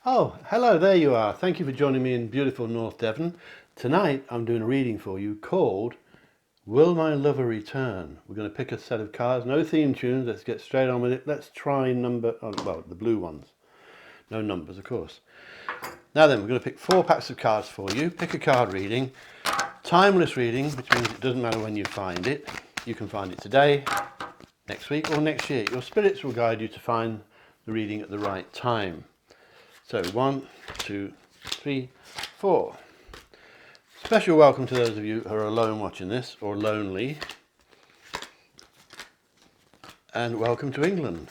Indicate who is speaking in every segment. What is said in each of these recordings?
Speaker 1: Oh, hello, there you are. Thank you for joining me in beautiful North Devon. Tonight I'm doing a reading for you called Will My Lover Return? We're going to pick a set of cards, no theme tunes, let's get straight on with it. Let's try the blue ones. No numbers, of course. Now then, we're going to pick 4 packs of cards for you. Pick a card reading. Timeless reading, which means it doesn't matter when you find it. You can find it today, next week or next year. Your spirits will guide you to find the reading at the right time. So 1, 2, 3, 4. Special welcome to those of you who are alone watching this or lonely. And welcome to England.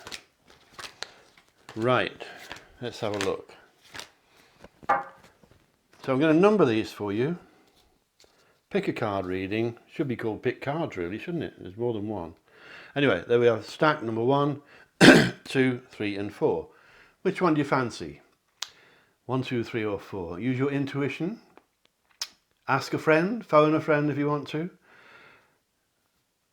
Speaker 1: Right, let's have a look. So I'm going to number these for you. Pick a card reading. Should be called pick cards really, shouldn't it? There's more than one. Anyway, there we are. Stack number 1, 2, 3 and 4. Which one do you fancy? 1, 2, 3 or 4. Use your intuition. Ask a friend, phone a friend if you want to.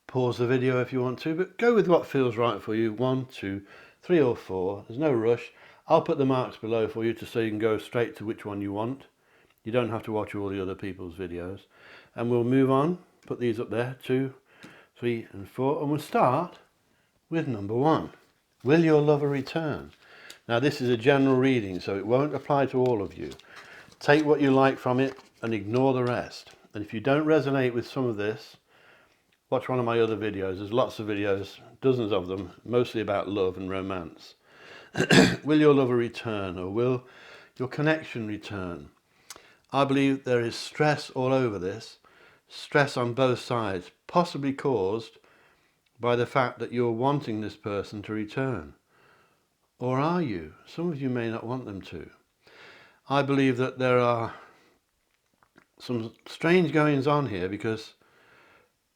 Speaker 1: Pause the video if you want to, but go with what feels right for you. 1, 2, 3 or 4. There's no rush. I'll put the marks below for you so you can go straight to which one you want. You don't have to watch all the other people's videos. And we'll move on. Put these up there. 2, 3 and 4. And we'll start with number 1. Will your lover return? Now this is a general reading, so it won't apply to all of you. Take what you like from it and ignore the rest. And if you don't resonate with some of this, watch one of my other videos. There's lots of videos, dozens of them, mostly about love and romance. Will your lover return, or will your connection return? I believe there is stress all over this, stress on both sides, possibly caused by the fact that you're wanting this person to return. Or are you? Some of you may not want them to. I believe that there are some strange goings on here because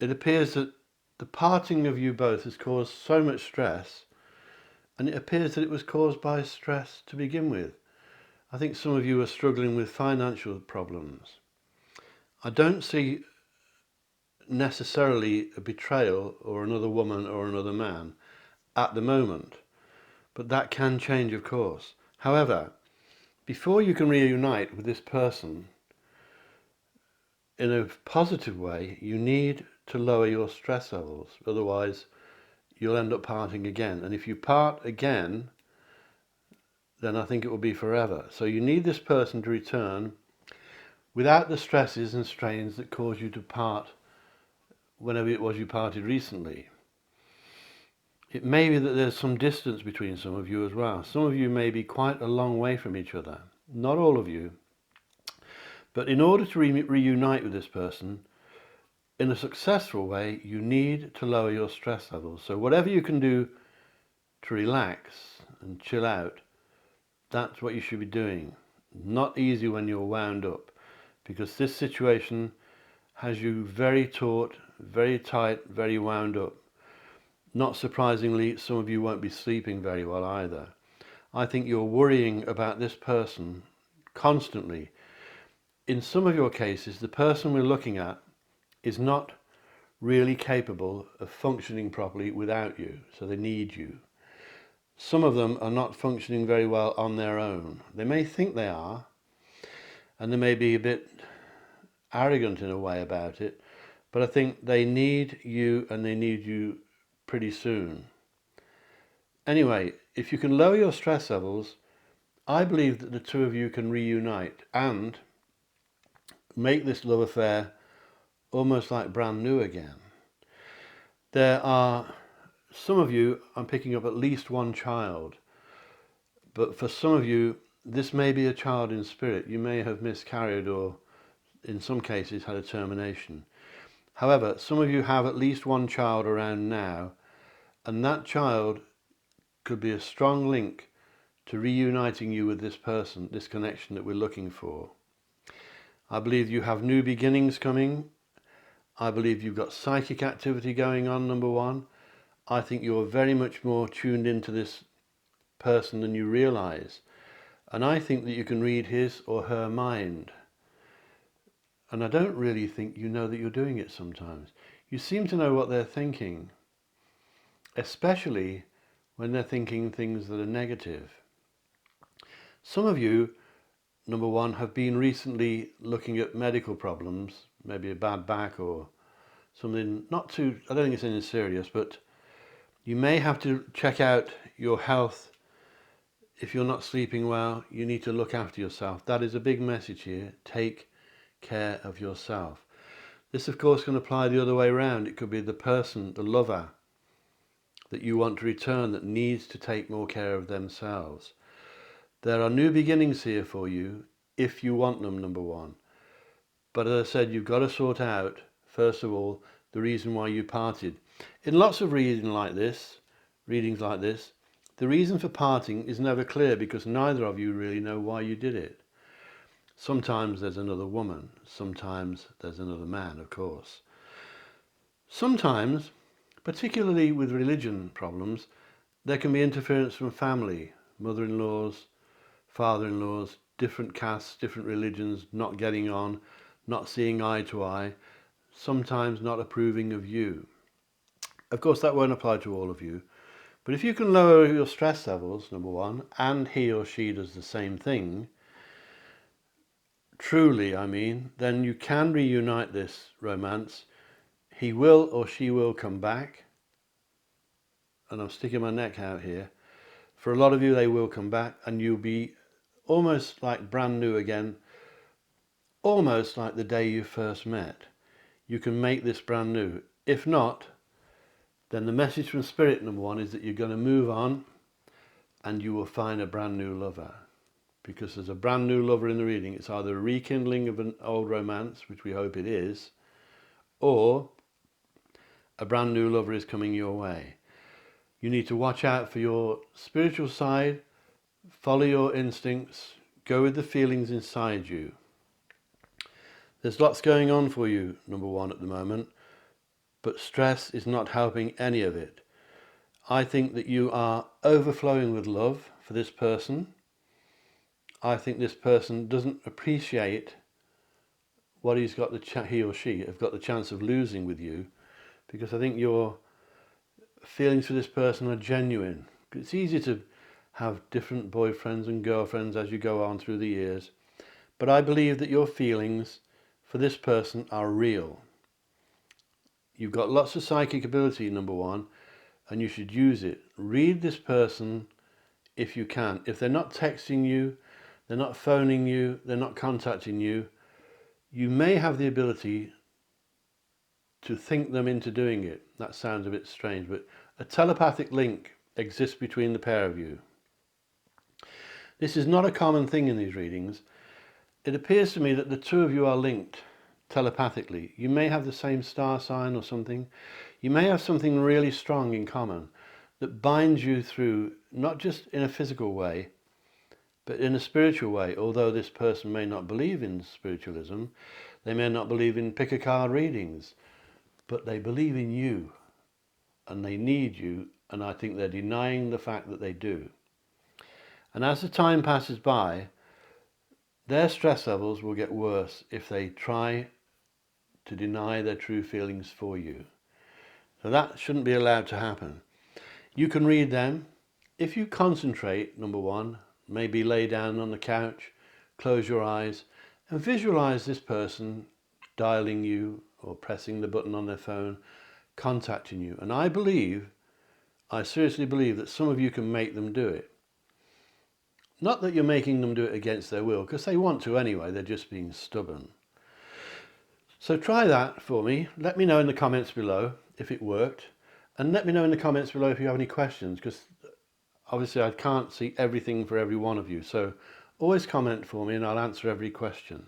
Speaker 1: it appears that the parting of you both has caused so much stress, and it appears that it was caused by stress to begin with. I think some of you are struggling with financial problems. I don't see necessarily a betrayal or another woman or another man at the moment, but that can change, of course. However, before you can reunite with this person in a positive way, you need to lower your stress levels. Otherwise, you'll end up parting again. And if you part again, then I think it will be forever. So you need this person to return without the stresses and strains that cause you to part whenever it was you parted recently. It may be that there's some distance between some of you as well. Some of you may be quite a long way from each other. Not all of you. But in order to reunite with this person in a successful way, you need to lower your stress levels. So whatever you can do to relax and chill out, that's what you should be doing. Not easy when you're wound up, because this situation has you very taut, very tight, very wound up. Not surprisingly, some of you won't be sleeping very well either. I think you're worrying about this person constantly. In some of your cases, the person we're looking at is not really capable of functioning properly without you, so they need you. Some of them are not functioning very well on their own. They may think they are, and they may be a bit arrogant in a way about it, but I think they need you, and they need you pretty soon. Anyway, if you can lower your stress levels, I believe that the two of you can reunite and make this love affair almost like brand new again. There are some of you, I'm picking up at least one child, but for some of you, this may be a child in spirit. You may have miscarried or in some cases had a termination. However, some of you have at least one child around now, and that child could be a strong link to reuniting you with this person, this connection that we're looking for. I believe you have new beginnings coming. I believe you've got psychic activity going on, number 1. I think you're very much more tuned into this person than you realise. And I think that you can read his or her mind. And I don't really think you know that you're doing it sometimes. You seem to know what they're thinking, especially when they're thinking things that are negative. Some of you, number one, have been recently looking at medical problems, maybe a bad back or something not too, I don't think it's anything serious, but you may have to check out your health. If you're not sleeping well, you need to look after yourself. That is a big message here. Take care of yourself. This, of course, can apply the other way around. It could be the person, the lover that you want to return that needs to take more care of themselves. There are new beginnings here for you if you want them, number one. But as I said, you've got to sort out, first of all, the reason why you parted. In lots of readings like this, the reason for parting is never clear because neither of you really know why you did it. Sometimes there's another woman, sometimes there's another man, of course. Sometimes, particularly with religion problems, there can be interference from family, mother-in-laws, father-in-laws, different castes, different religions, not getting on, not seeing eye to eye, sometimes not approving of you. Of course, that won't apply to all of you, but if you can lower your stress levels, number one, and he or she does the same thing, truly, then you can reunite this romance. He will or she will come back, and I'm sticking my neck out here. For a lot of you, they will come back, and you'll be almost like brand new again, almost like the day you first met. You can make this brand new. If not, then the message from Spirit, number one, is that you're going to move on and you will find a brand new lover. Because there's a brand new lover in the reading. It's either a rekindling of an old romance, which we hope it is, or a brand new lover is coming your way. You need to watch out for your spiritual side, follow your instincts, go with the feelings inside you. There's lots going on for you, number one, at the moment, but stress is not helping any of it. I think that you are overflowing with love for this person. I think this person doesn't appreciate what he or she have got the chance of losing with you, because I think your feelings for this person are genuine. It's easy to have different boyfriends and girlfriends as you go on through the years, but I believe that your feelings for this person are real. You've got lots of psychic ability, number one, and you should use it. Read this person if you can. If they're not texting you, they're not phoning you, they're not contacting you, you may have the ability to think them into doing it. That sounds a bit strange, but a telepathic link exists between the pair of you. This is not a common thing in these readings. It appears to me that the two of you are linked telepathically. You may have the same star sign or something. You may have something really strong in common that binds you through, not just in a physical way, but in a spiritual way. Although this person may not believe in spiritualism, they may not believe in pick a card readings, but they believe in you and they need you, and I think they're denying the fact that they do. And as the time passes by, their stress levels will get worse if they try to deny their true feelings for you. So that shouldn't be allowed to happen. You can read them. If you concentrate, number one, maybe lay down on the couch, close your eyes, and visualize this person dialing you or pressing the button on their phone, contacting you. And I seriously believe that some of you can make them do it. Not that you're making them do it against their will, because they want to anyway, they're just being stubborn. So try that for me. Let me know in the comments below if it worked. And let me know in the comments below if you have any questions, because obviously I can't see everything for every one of you. So always comment for me and I'll answer every question.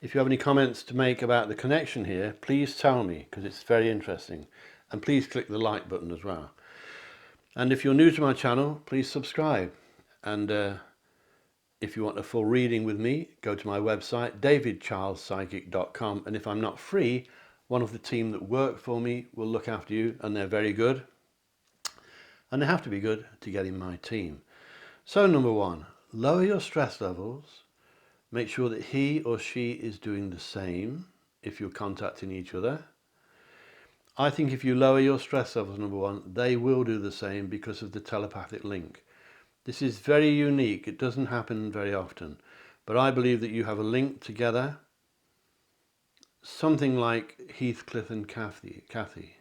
Speaker 1: If you have any comments to make about the connection here, please tell me, because it's very interesting. And please click the like button as well. And if you're new to my channel, please subscribe. And if you want a full reading with me, go to my website, davidcharlespsychic.com. And if I'm not free, one of the team that work for me will look after you, and they're very good. And they have to be good to get in my team. So number one, lower your stress levels. Make sure that he or she is doing the same if you're contacting each other. I think if you lower your stress levels, number one, they will do the same because of the telepathic link. This is very unique. It doesn't happen very often. But I believe that you have a link together, something like Heathcliff and Cathy.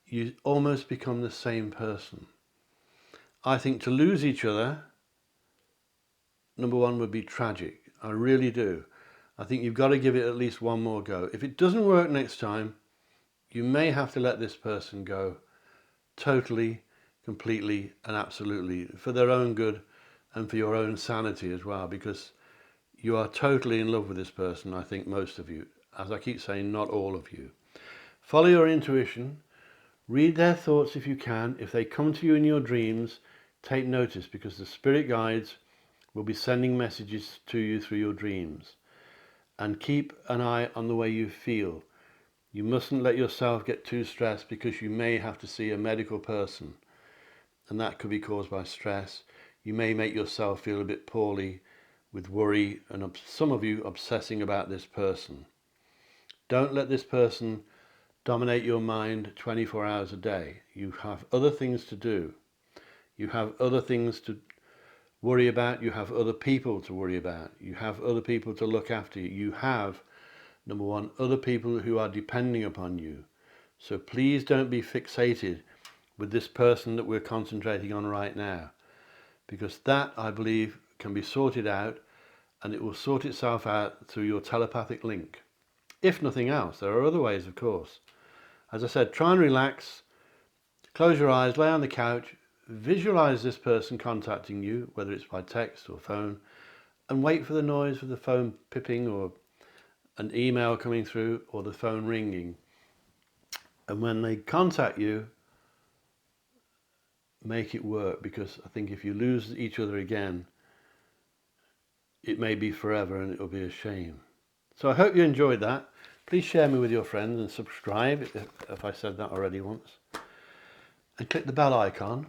Speaker 1: You almost become the same person. I think to lose each other, number one, would be tragic. I really do. I think you've got to give it at least one more go. If it doesn't work next time, you may have to let this person go totally, completely and absolutely, for their own good and for your own sanity as well, because you are totally in love with this person. I think most of you, as I keep saying, not all of you. Follow your intuition, read their thoughts if you can. If they come to you in your dreams, take notice, because the spirit guides will be sending messages to you through your dreams. And keep an eye on the way you feel. You mustn't let yourself get too stressed, because you may have to see a medical person, and that could be caused by stress. You may make yourself feel a bit poorly with worry and some of you obsessing about this person. Don't let this person dominate your mind 24 hours a day. You have other things to do. You have other things to worry about. You have other people to worry about. You have other people to look after you. You have, number one, other people who are depending upon you. So please don't be fixated with this person that we're concentrating on right now, because that, I believe, can be sorted out, and it will sort itself out through your telepathic link. If nothing else, there are other ways, of course. As I said, try and relax, close your eyes, lay on the couch, visualize this person contacting you, whether it's by text or phone, and wait for the noise of the phone pipping or an email coming through or the phone ringing. And when they contact you, make it work, because I think if you lose each other again, it may be forever and it'll be a shame. So I hope you enjoyed that. Please share me with your friends and subscribe if I said that already once. And click the bell icon,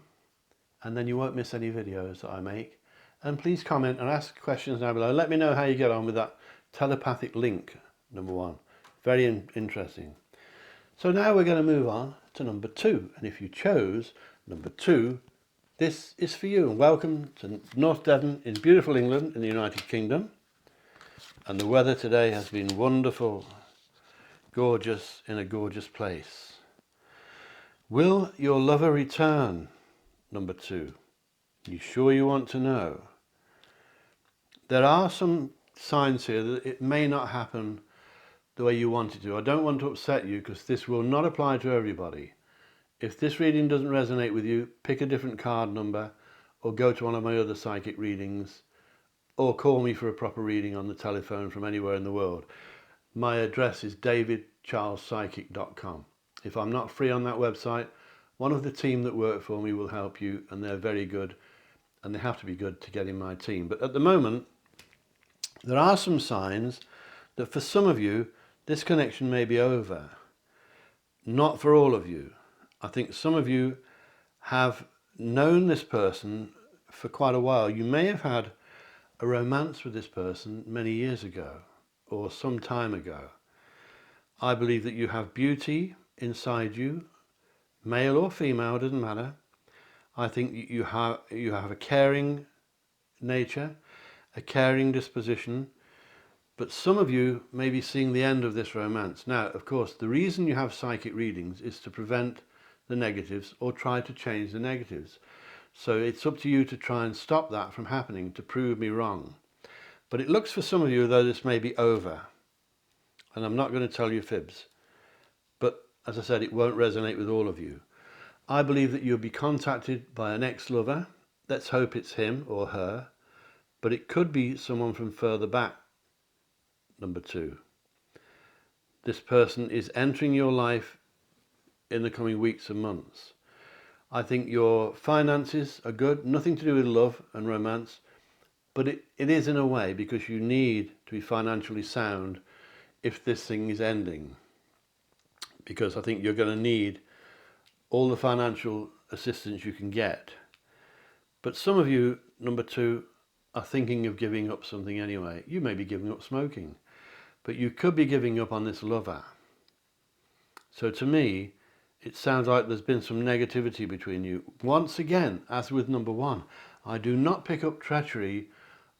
Speaker 1: and then you won't miss any videos that I make. And please comment and ask questions down below. Let me know how you get on with that telepathic link, number one. Very interesting. So now we're going to move on to number 2. And if you chose number 2, this is for you. And welcome to North Devon in beautiful England in the United Kingdom. And the weather today has been wonderful, gorgeous, in a gorgeous place. Will your lover return? Number 2. You sure you want to know? There are some signs here that it may not happen the way you want it to. I don't want to upset you, because this will not apply to everybody. If this reading doesn't resonate with you, pick a different card number, or go to one of my other psychic readings, or call me for a proper reading on the telephone from anywhere in the world. My address is davidcharlespsychic.com. If I'm not free on that website, one of the team that work for me will help you, and they're very good, and they have to be good to get in my team. But at the moment, there are some signs that for some of you, this connection may be over. Not for all of you. I think some of you have known this person for quite a while. You may have had a romance with this person many years ago or some time ago. I believe that you have beauty inside you, male or female, doesn't matter. I think you have a caring nature, a caring disposition. But some of you may be seeing the end of this romance. Now, of course, the reason you have psychic readings is to prevent the negatives or try to change the negatives. So it's up to you to try and stop that from happening, to prove me wrong. But it looks for some of you though this may be over. And I'm not going to tell you fibs. But as I said, it won't resonate with all of you. I believe that you'll be contacted by an ex-lover. Let's hope it's him or her. But it could be someone from further back. Number 2. This person is entering your life in the coming weeks and months. I think your finances are good, nothing to do with love and romance, but it is in a way, because you need to be financially sound if this thing is ending. Because I think you're going to need all the financial assistance you can get. But some of you, number 2, are thinking of giving up something anyway. You may be giving up smoking, but you could be giving up on this lover. So to me, it sounds like there's been some negativity between you. Once again, as with number one, I do not pick up treachery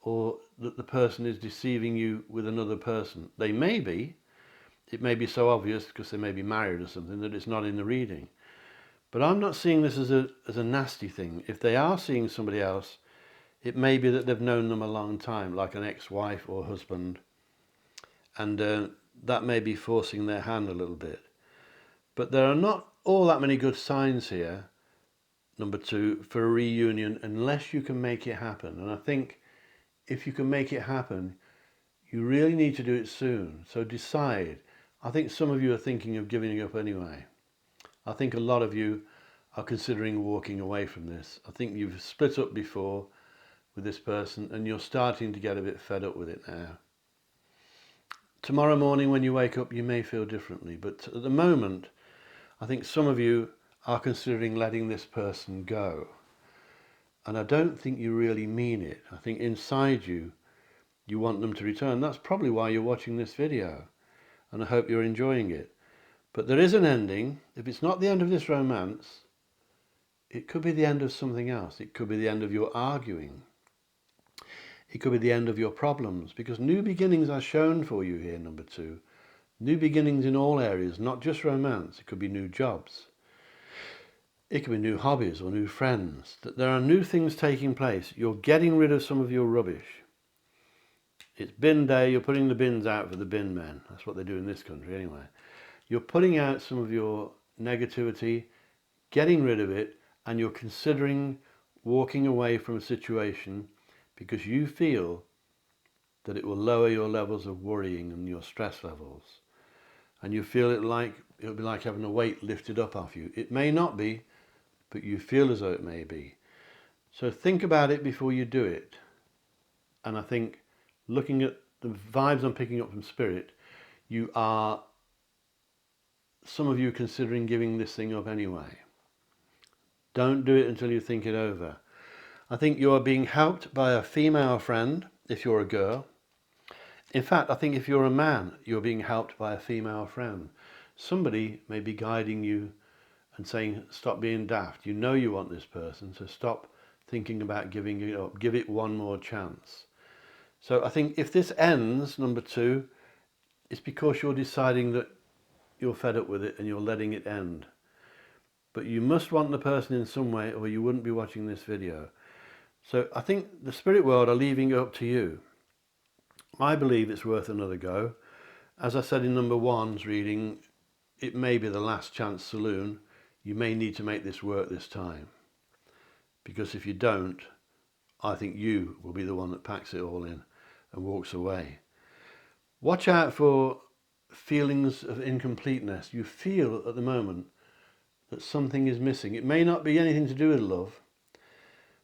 Speaker 1: or that the person is deceiving you with another person. They may be. It may be so obvious because they may be married or something that it's not in the reading. But I'm not seeing this as a nasty thing. If they are seeing somebody else, it may be that they've known them a long time, like an ex-wife or husband, and that may be forcing their hand a little bit. But there are not all that many good signs here, number two, for a reunion unless you can make it happen. And I think if you can make it happen, you really need to do it soon. So decide. I think some of you are thinking of giving up anyway. I think a lot of you are considering walking away from this. I think you've split up before with this person and you're starting to get a bit fed up with it now. Tomorrow morning when you wake up, you may feel differently, but at the moment, I think some of you are considering letting this person go. And I don't think you really mean it. I think inside you, you want them to return. That's probably why you're watching this video. And I hope you're enjoying it. But there is an ending. If it's not the end of this romance, it could be the end of something else. It could be the end of your arguing. It could be the end of your problems. Because new beginnings are shown for you here, number two. New beginnings in all areas, not just romance. It could be new jobs. It could be new hobbies or new friends. That there are new things taking place. You're getting rid of some of your rubbish. It's bin day. You're putting the bins out for the bin men. That's what they do in this country anyway. You're putting out some of your negativity, getting rid of it, and you're considering walking away from a situation because you feel that it will lower your levels of worrying and your stress levels. And you feel it'll be like having a weight lifted up off you. It may not be, but you feel as though it may be. So think about it before you do it. And I think looking at the vibes I'm picking up from Spirit, some of you considering giving this thing up anyway. Don't do it until you think it over. I think you are being helped by a female friend if you're a girl. In fact, I think if you're a man, you're being helped by a female friend. Somebody may be guiding you and saying, stop being daft. You know you want this person, so stop thinking about giving it up. Give it one more chance. So I think if this ends, number two, it's because you're deciding that you're fed up with it and you're letting it end. But you must want the person in some way or you wouldn't be watching this video. So I think the spirit world are leaving it up to you. I believe it's worth another go. As I said in number one's reading, it may be the last chance saloon. You may need to make this work this time. Because if you don't, I think you will be the one that packs it all in and walks away. Watch out for feelings of incompleteness. You feel at the moment that something is missing. It may not be anything to do with love,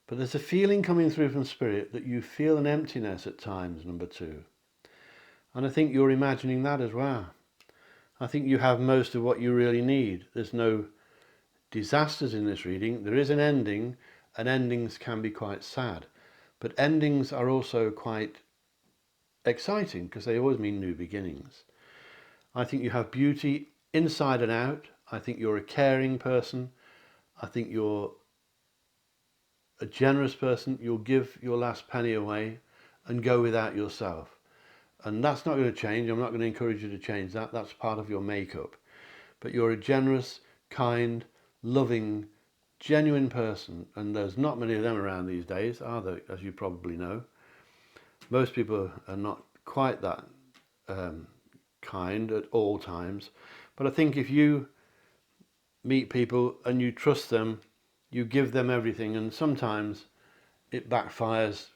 Speaker 1: but there's a feeling coming through from Spirit that you feel an emptiness at times, number two. And I think you're imagining that as well. I think you have most of what you really need. There's no disasters in this reading. There is an ending, and endings can be quite sad. But endings are also quite exciting because they always mean new beginnings. I think you have beauty inside and out. I think you're a caring person. I think you're a generous person. You'll give your last penny away and go without yourself. And that's not going to change. I'm not going to encourage you to change that. That's part of your makeup. But you're a generous, kind, loving, genuine person. And there's not many of them around these days, are there, as you probably know. Most people are not quite that kind at all times. But I think if you meet people and you trust them, you give them everything, and sometimes it backfires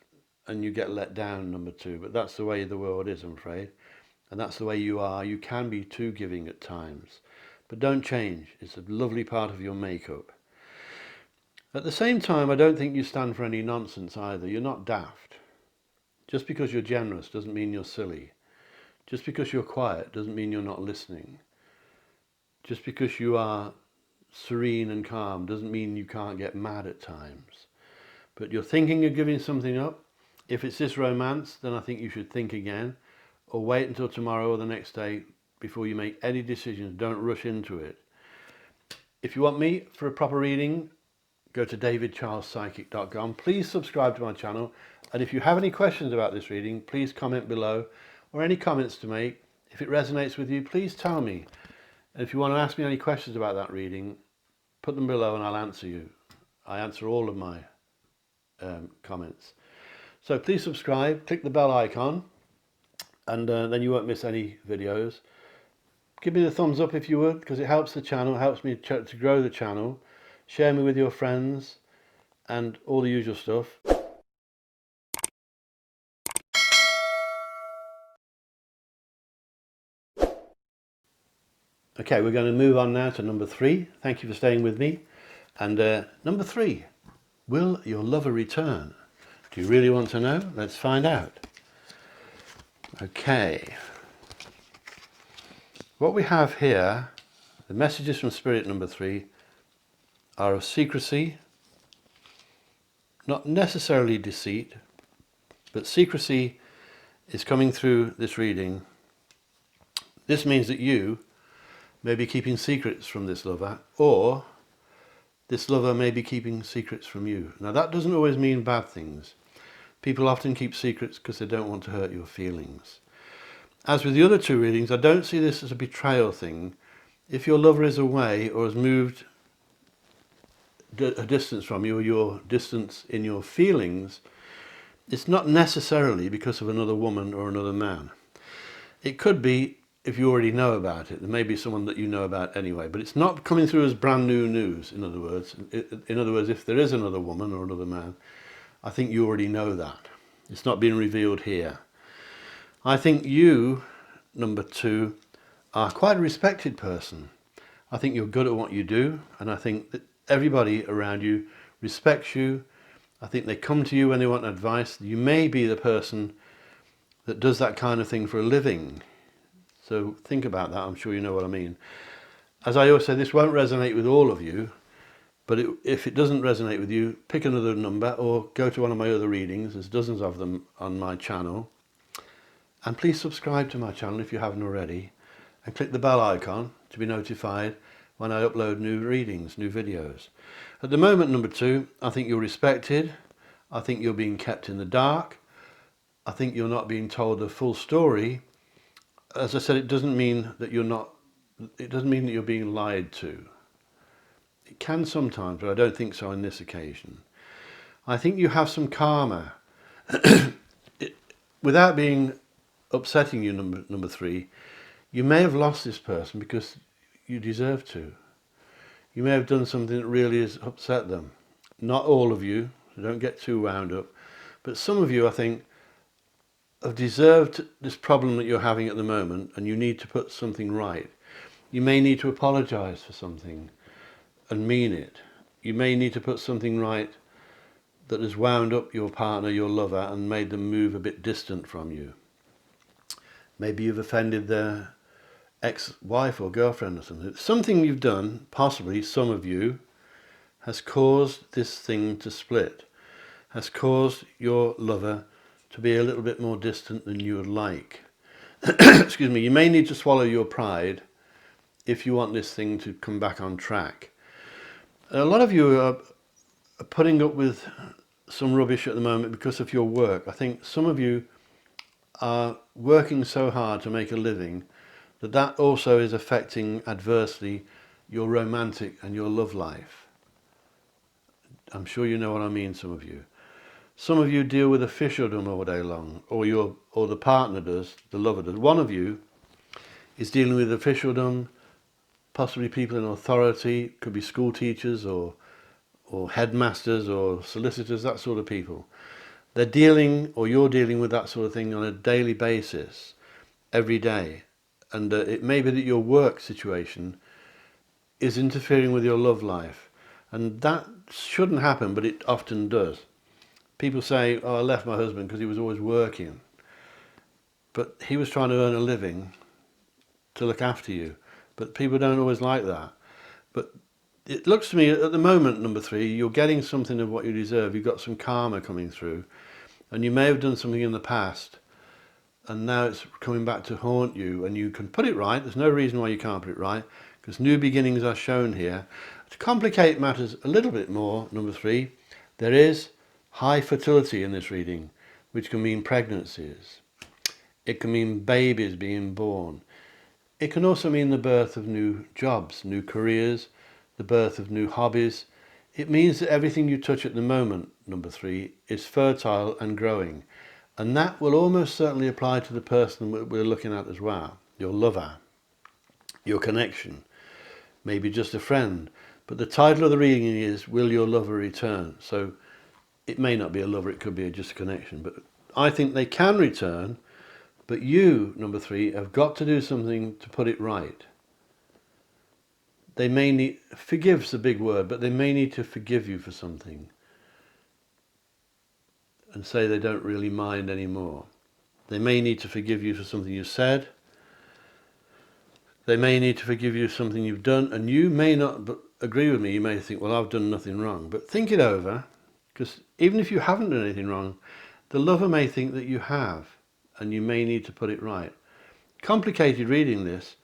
Speaker 1: and you get let down, number two. But that's the way the world is, I'm afraid. And that's the way you are. You can be too giving at times. But don't change. It's a lovely part of your makeup. At the same time, I don't think you stand for any nonsense either. You're not daft. Just because you're generous doesn't mean you're silly. Just because you're quiet doesn't mean you're not listening. Just because you are serene and calm doesn't mean you can't get mad at times. But you're thinking of giving something up. If it's this romance, then I think you should think again, or wait until tomorrow or the next day before you make any decisions. Don't rush into it. If you want me for a proper reading, go to davidcharlespsychic.com. Please subscribe to my channel, and if you have any questions about this reading, please comment below, or any comments to make. If it resonates with you, please tell me. And if you want to ask me any questions about that reading, put them below and I'll answer you. I answer all of my comments. So please subscribe, click the bell icon, and then you won't miss any videos. Give me the thumbs up if you would, because it helps the channel, helps me to grow the channel. Share me with your friends and all the usual stuff. Okay, we're going to move on now to number 3. Thank you for staying with me. And number 3, will your lover return? Do you really want to know? Let's find out. Okay. What we have here, the messages from Spirit number 3, are of secrecy, not necessarily deceit, but secrecy is coming through this reading. This means that you may be keeping secrets from this lover, or this lover may be keeping secrets from you. Now that doesn't always mean bad things. People often keep secrets because they don't want to hurt your feelings. As with the other 2 readings, I don't see this as a betrayal thing. If your lover is away or has moved a distance from you, or your distance in your feelings, it's not necessarily because of another woman or another man. It could be if you already know about it. There may be someone that you know about anyway, but it's not coming through as brand new news, in other words. In other words, if there is another woman or another man, I think you already know that. It's not being revealed here. I think you, number 2, are quite a respected person. I think you're good at what you do, and I think that everybody around you respects you. I think they come to you when they want advice. You may be the person that does that kind of thing for a living. So think about that. I'm sure you know what I mean. As I always say, this won't resonate with all of you, but if it doesn't resonate with you, pick another number or go to one of my other readings. There's dozens of them on my channel. And please subscribe to my channel if you haven't already, and click the bell icon to be notified when I upload new readings, new videos. At the moment, number 2, I think you're respected. I think you're being kept in the dark. I think you're not being told the full story. As I said, it doesn't mean that you're being lied to. It can sometimes, but I don't think so on this occasion. I think you have some karma. Without being upsetting you, number 3, you may have lost this person because you deserve to. You may have done something that really has upset them. Not all of you, so don't get too wound up, but some of you, I think, have deserved this problem that you're having at the moment, and you need to put something right. You may need to apologize for something and mean it. You may need to put something right that has wound up your partner, your lover, and made them move a bit distant from you. Maybe you've offended their ex-wife or girlfriend or something. Something you've done, possibly some of you, has caused this thing to split, has caused your lover to be a little bit more distant than you would like. Excuse me, you may need to swallow your pride if you want this thing to come back on track. A lot of you are putting up with some rubbish at the moment because of your work. I think some of you are working so hard to make a living that also is affecting adversely your romantic and your love life. I'm sure you know what I mean, some of you. Some of you deal with officialdom all day long, or the partner does, the lover does. One of you is dealing with officialdom, possibly people in authority, could be school teachers or headmasters or solicitors, that sort of people. They're dealing, or you're dealing with that sort of thing on a daily basis, every day. And it may be that your work situation is interfering with your love life. And that shouldn't happen, but it often does. People say, oh, I left my husband because he was always working. But he was trying to earn a living to look after you. But people don't always like that. But it looks to me, at the moment, number 3, you're getting something of what you deserve. You've got some karma coming through. And you may have done something in the past, and now it's coming back to haunt you, and you can put it right. There's no reason why you can't put it right, because new beginnings are shown here. To complicate matters a little bit more, number 3, there is high fertility in this reading, which can mean pregnancies. It can mean babies being born. It can also mean the birth of new jobs, new careers, the birth of new hobbies. It means that everything you touch at the moment, number 3, is fertile and growing. And that will almost certainly apply to the person we're looking at as well, your lover, your connection, maybe just a friend. But the title of the reading is, Will Your Lover Return? So it may not be a lover, it could be just a connection. But I think they can return, but you, number 3, have got to do something to put it right. They may need, forgive's a big word, but they may need to forgive you for something and say they don't really mind anymore. They may need to forgive you for something you said. They may need to forgive you for something you've done, and you may not agree with me. You may think, well, I've done nothing wrong. But think it over, because even if you haven't done anything wrong, the lover may think that you have, and you may need to put it right. Complicated reading this.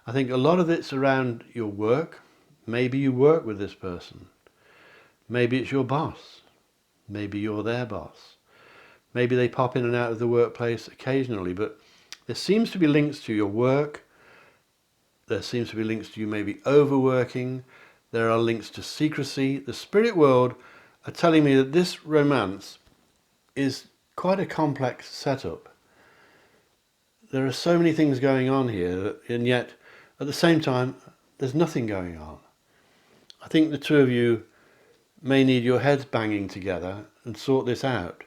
Speaker 1: I think a lot of it's around your work. Maybe you work with this person. Maybe it's your boss. Maybe you're their boss. Maybe they pop in and out of the workplace occasionally, but there seems to be links to your work. There seems to be links to you maybe overworking. There are links to secrecy. The spirit world are telling me that this romance is quite a complex setup. There are so many things going on here, and yet at the same time there's nothing going on. I think the two of you may need your heads banging together and sort this out.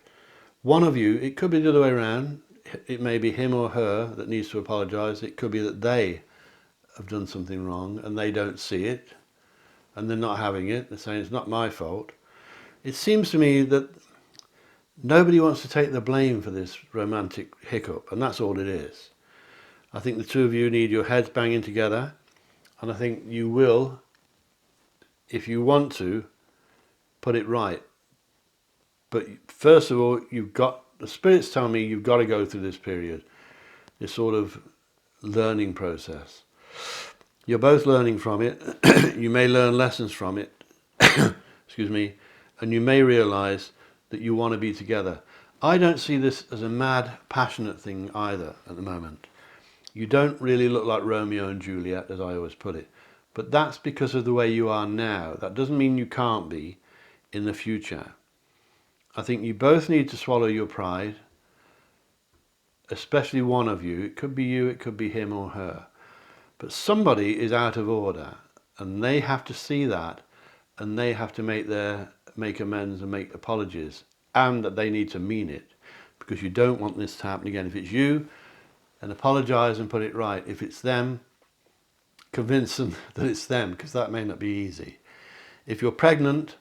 Speaker 1: One of you, it could be the other way around, it may be him or her that needs to apologise. It could be that they have done something wrong and they don't see it and they're not having it. They're saying it's not my fault. It seems to me that nobody wants to take the blame for this romantic hiccup, and that's all it is. I think the two of you need your heads banging together, and I think you will, if you want to, put it right. But first of all, the spirits tell me you've got to go through this period, this sort of learning process. You're both learning from it. You may learn lessons from it, excuse me, and you may realise that you want to be together. I don't see this as a mad, passionate thing either at the moment. You don't really look like Romeo and Juliet, as I always put it. But that's because of the way you are now. That doesn't mean you can't be in the future. I think you both need to swallow your pride, especially one of you. It could be you, it could be him or her. But somebody is out of order, and they have to see that, and they have to make amends and make apologies, and that they need to mean it, because you don't want this to happen again. If it's you, then apologise and put it right. If it's them, convince them that it's them, because that may not be easy. If you're pregnant,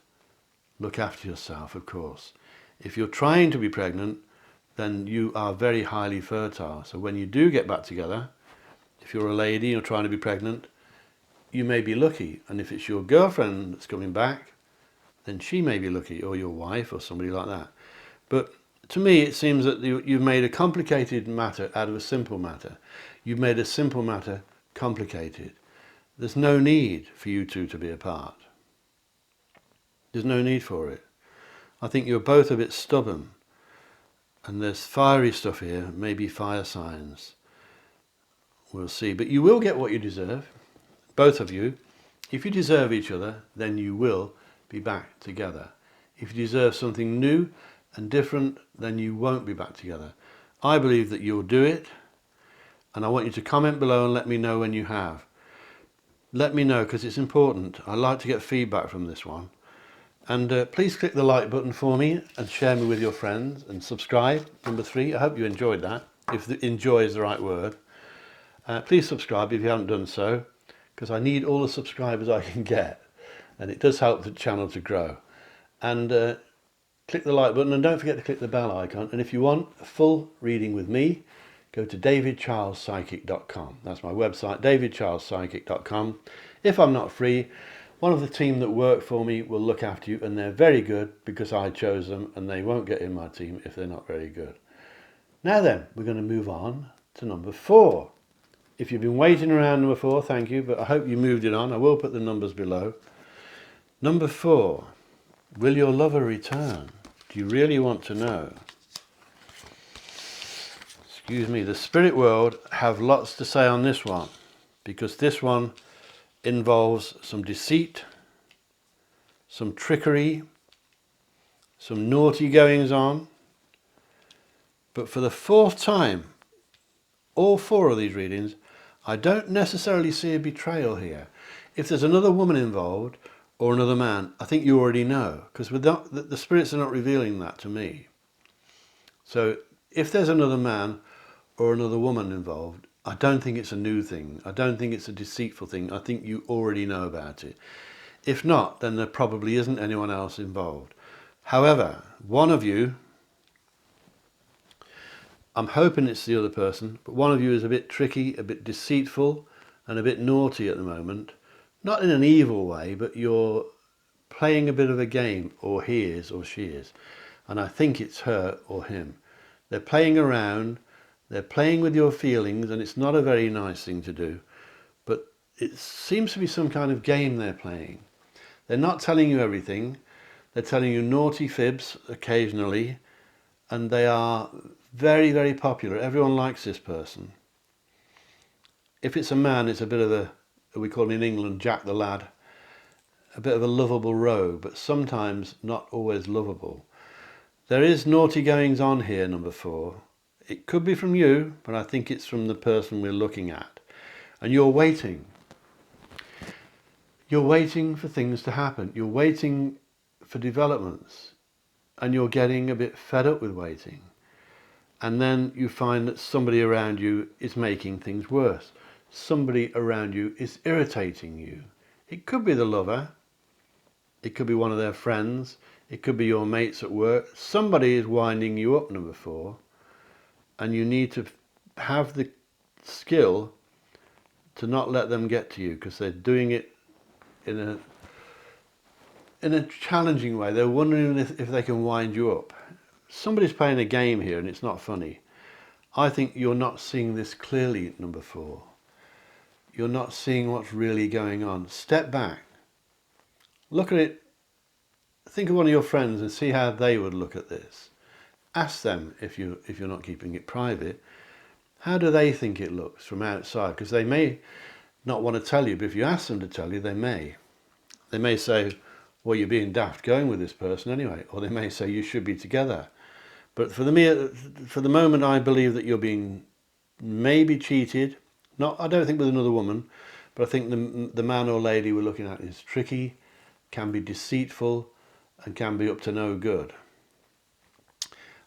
Speaker 1: look after yourself, of course. If you're trying to be pregnant, then you are very highly fertile. So when you do get back together, if you're a lady and you're trying to be pregnant, you may be lucky. And if it's your girlfriend that's coming back, then she may be lucky, or your wife or somebody like that. But to me, it seems that you've made a complicated matter out of a simple matter. You've made a simple matter complicated. There's no need for you two to be apart. There's no need for it. I think you're both a bit stubborn. And there's fiery stuff here, maybe fire signs. We'll see. But you will get what you deserve, both of you. If you deserve each other, then you will be back together. If you deserve something new and different, then you won't be back together. I believe that you'll do it, and I want you to comment below and let me know when you have. Let me know, because it's important. I like to get feedback from this one. And please click the like button for me and share me with your friends, and subscribe, number 3. I hope you enjoyed that, if enjoy is the right word. Please subscribe if you haven't done so, because I need all the subscribers I can get, and it does help the channel to grow. And click the like button, and don't forget to click the bell icon. And if you want a full reading with me, go to davidcharlespsychic.com. That's my website, davidcharlespsychic.com. If I'm not free, one of the team that work for me will look after you, and they're very good because I chose them, and they won't get in my team if they're not very good. Now then, we're going to move on to number 4. If you've been waiting around number 4, thank you, but I hope you moved it on. I will put the numbers below. Number 4, will your lover return? Do you really want to know? Excuse me, the spirit world have lots to say on this one, because this one involves some deceit, some trickery, some naughty goings on. But for the 4th time, all 4 of these readings, I don't necessarily see a betrayal here. If there's another woman involved or another man, I think you already know, because the spirits are not revealing that to me. So if there's another man or another woman involved, I don't think it's a new thing. I don't think it's a deceitful thing. I think you already know about it. If not, then there probably isn't anyone else involved. However, one of you, I'm hoping it's the other person, but one of you is a bit tricky, a bit deceitful, and a bit naughty at the moment. Not in an evil way, but you're playing a bit of a game, or he is, or she is. And I think it's her or him. They're playing around, they're playing with your feelings, and it's not a very nice thing to do. But it seems to be some kind of game they're playing. They're not telling you everything. They're telling you naughty fibs occasionally, and they are very, very popular. Everyone likes this person. If it's a man, it's a bit of a, we call him in England, Jack the Lad, a bit of a lovable rogue, but sometimes not always lovable. There is naughty goings on here, number 4. It could be from you, but I think it's from the person we're looking at. And you're waiting. You're waiting for things to happen. You're waiting for developments. And you're getting a bit fed up with waiting. And then you find that somebody around you is making things worse. Somebody around you is irritating you. It could be the lover. It could be one of their friends. It could be your mates at work. Somebody is winding you up, number 4. And you need to have the skill to not let them get to you, because they're doing it in a challenging way. They're wondering if they can wind you up. Somebody's playing a game here and it's not funny. I think you're not seeing this clearly, number 4. You're not seeing what's really going on. Step back. Look at it. Think of one of your friends and see how they would look at this. Ask them, if you're not keeping it private, how do they think it looks from outside? Because they may not want to tell you, but if you ask them to tell you, they may. They may say, well, you're being daft going with this person anyway. Or they may say, you should be together. But for the moment, I believe that you're being maybe cheated. I don't think with another woman, but I think the man or lady we're looking at is tricky, can be deceitful, and can be up to no good.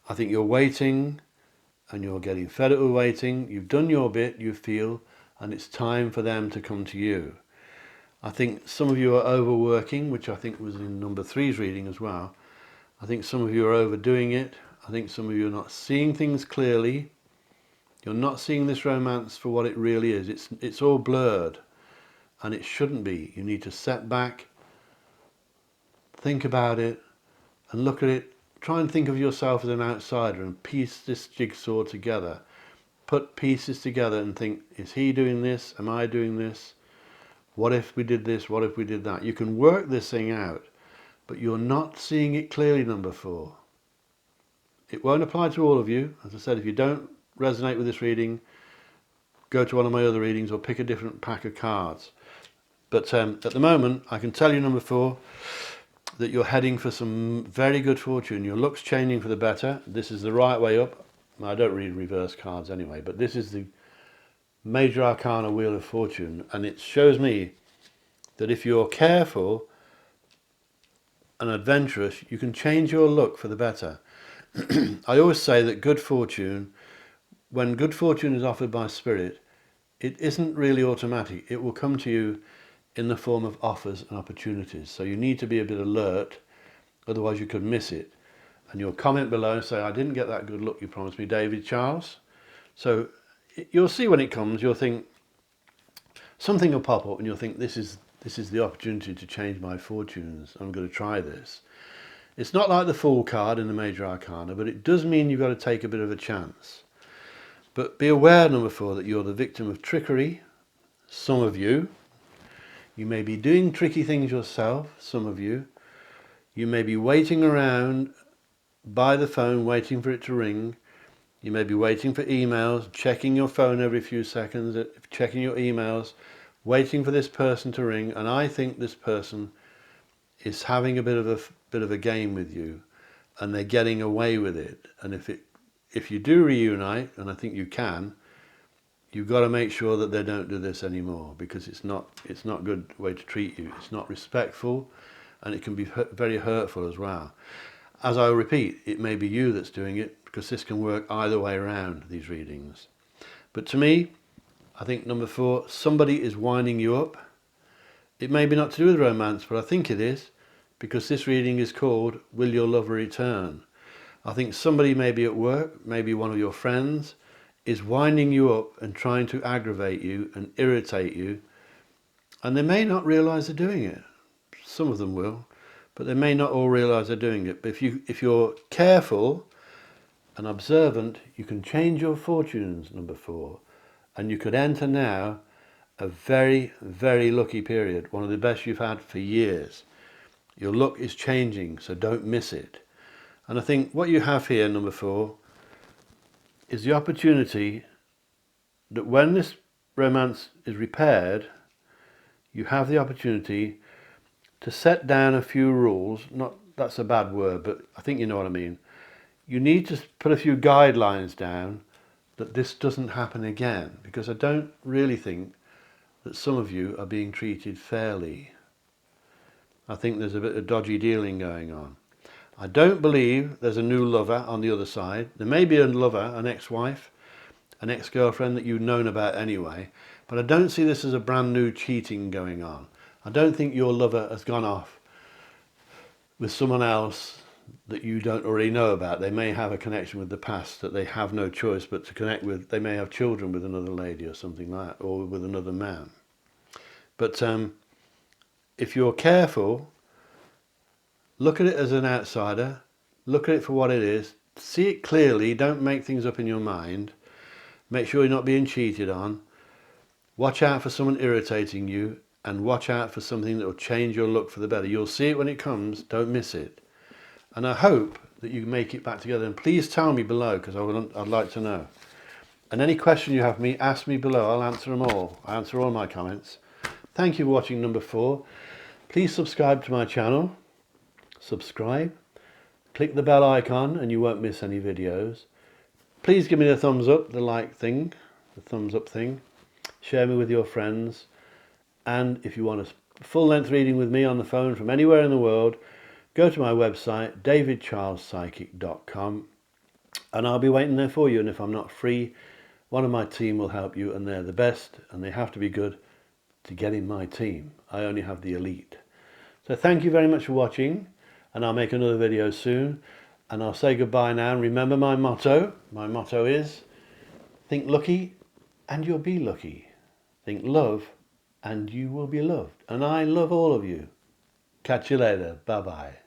Speaker 1: I think you're waiting, and you're getting fed up with waiting. You've done your bit, you feel, and it's time for them to come to you. I think some of you are overworking, which I think was in number 3's reading as well. I think some of you are overdoing it. I think some of you are not seeing things clearly. You're not seeing this romance for what it really is. It's all blurred, and it shouldn't be. You need to set back, think about it, and look at it. Try and think of yourself as an outsider and piece this jigsaw together. Put pieces together and think, is he doing this? Am I doing this? What if we did this? What if we did that? You can work this thing out, but you're not seeing it clearly, number 4. It won't apply to all of you. As I said, if you don't resonate with this reading, go to one of my other readings or pick a different pack of cards. But at the moment, I can tell you, number 4, that you're heading for some very good fortune. Your luck's changing for the better. This is the right way up. I don't read reverse cards anyway, but this is the Major Arcana Wheel of Fortune, and it shows me that if you're careful and adventurous, you can change your luck for the better. I always say that good fortune, when good fortune is offered by spirit, it isn't really automatic. It will come to you in the form of offers and opportunities. So you need to be a bit alert, otherwise you could miss it. And you'll comment below and say, I didn't get that good luck you promised me, David Charles. So you'll see when it comes, you'll think, something will pop up and you'll think, this is the opportunity to change my fortunes. I'm going to try this. It's not like the Fool card in the Major Arcana, but it does mean you've got to take a bit of a chance. But be aware, number 4, that you're the victim of trickery. Some of you. You may be doing tricky things yourself, some of you. You may be waiting around by the phone, waiting for it to ring. You may be waiting for emails, checking your phone every few seconds, checking your emails, waiting for this person to ring. And I think this person is having a bit of a game with you, and they're getting away with it. And if you do reunite, and I think you can, you've got to make sure that they don't do this anymore, because it's not a good way to treat you. It's not respectful, and it can be very hurtful as well. As I repeat, it may be you that's doing it, because this can work either way around, these readings. But to me, I think number 4, somebody is winding you up. It may be not to do with romance, but I think it is, because this reading is called Will Your Lover Return? I think somebody maybe at work, maybe one of your friends, is winding you up and trying to aggravate you and irritate you, and they may not realise they're doing it. Some of them will, but they may not all realise they're doing it. But if you're careful and observant, you can change your fortunes, number 4, and you could enter now a very, very lucky period, one of the best you've had for years. Your luck is changing, so don't miss it. And I think what you have here, number 4, is the opportunity that when this romance is repaired, you have the opportunity to set down a few rules. Not that's a bad word, but I think you know what I mean. You need to put a few guidelines down that this doesn't happen again, because I don't really think that some of you are being treated fairly. I think there's a bit of dodgy dealing going on. I don't believe there's a new lover on the other side. There may be a lover, an ex-wife, an ex-girlfriend that you've known about anyway, but I don't see this as a brand new cheating going on. I don't think your lover has gone off with someone else that you don't already know about. They may have a connection with the past that they have no choice but to connect with. They may have children with another lady or something like that, or with another man. But if you're careful, look at it as an outsider, look at it for what it is, see it clearly, don't make things up in your mind, make sure you're not being cheated on, watch out for someone irritating you, and watch out for something that will change your luck for the better. You'll see it when it comes, don't miss it. And I hope that you make it back together, and please tell me below, because I'd like to know. And any question you have for me, ask me below, I'll answer them all. I answer all my comments. Thank you for watching number 4. Please subscribe to my channel. Subscribe, click the bell icon and you won't miss any videos. Please give me the thumbs up, the like thing, the thumbs up thing. Share me with your friends, and if you want a full-length reading with me on the phone from anywhere in the world, go to my website davidcharlespsychic.com, and I'll be waiting there for you. And if I'm not free, one of my team will help you, and they're the best, and they have to be good to get in my team. I only have the elite. So thank you very much for watching, and I'll make another video soon, and I'll say goodbye now. And remember my motto. My motto is, think lucky and you'll be lucky. Think love and you will be loved. And I love all of you. Catch you later. Bye-bye.